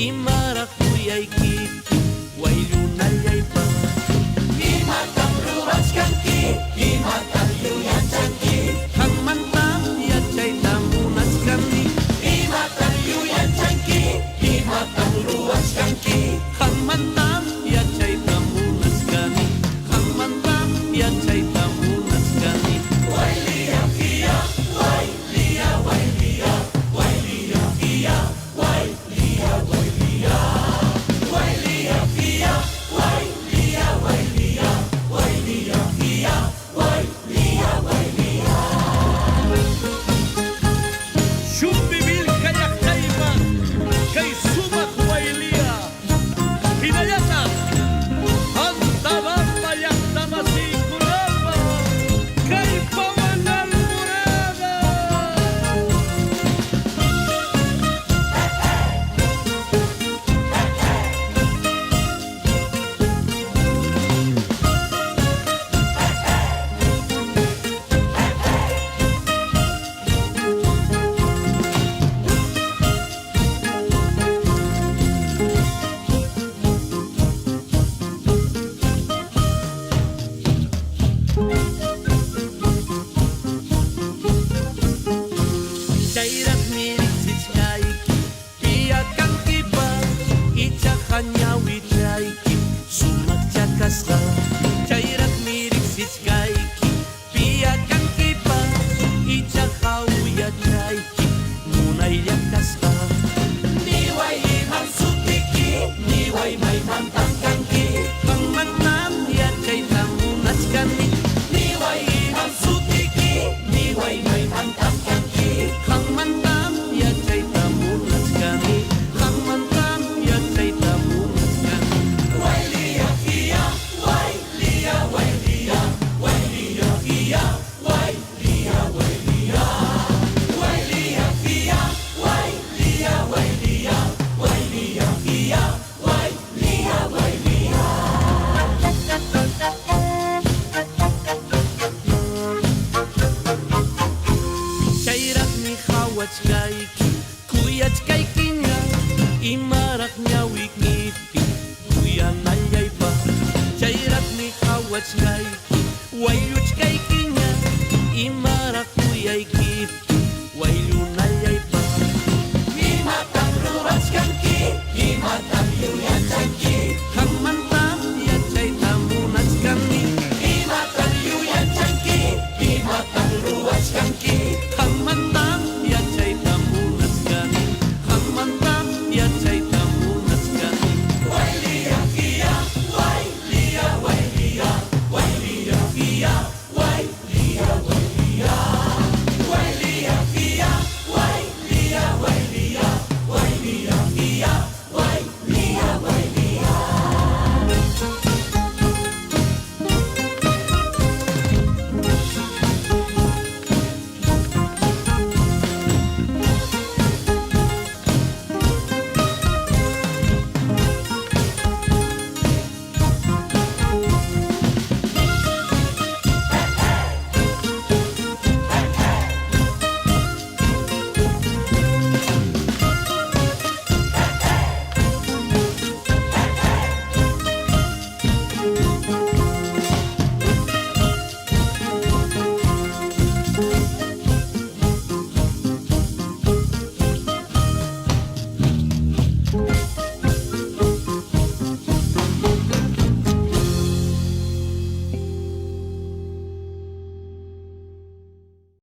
imarak uyayki waylunallaypa Imatang ruwachkanki, imatang yuyanchanki, qanmantam yachayta munasqani imatang yuyanchanki, imatang ruwachkanki, qanmantam yachayta munasqani qanmantam yachayta munasqani wayliya kiya, wayliya, wayliya, wayliya kiya, wayliya, wayliya, wayliya kiya, wayliya, wayliya, wayliya kiya, wayliya, wayliya. Shumbibil kayaqtayman kay sumaq wayliya hinayata antabamba llaqtamasikunamba kay pawanal murada Chayrak niriksishkayki piyakankipa ichaqa ñawichayki sumaq chakasqa chayrak niriksishkayki piyakankipa ichaqa uyachayki munaylla kasqa Niway iman sutiki, niway mayman tankanki, qanmantam yachayta munasqani niway iman sutiki, niway mayman tankanki, qanmantam yachayta munasqani qanmantam yachayta munasqani wayliya kiya, wayliya, wayliya, wayliya kiya, wayliya, wayliya, wayliya kiya, wayliya, wayliya, wayliya kiya, wayliya, wayliya. Chayrak ni hawachkayki kuyachkaykiña imarak ñawiknipi kuyanallaypa chayrak ni hawachkayki wayuchkayki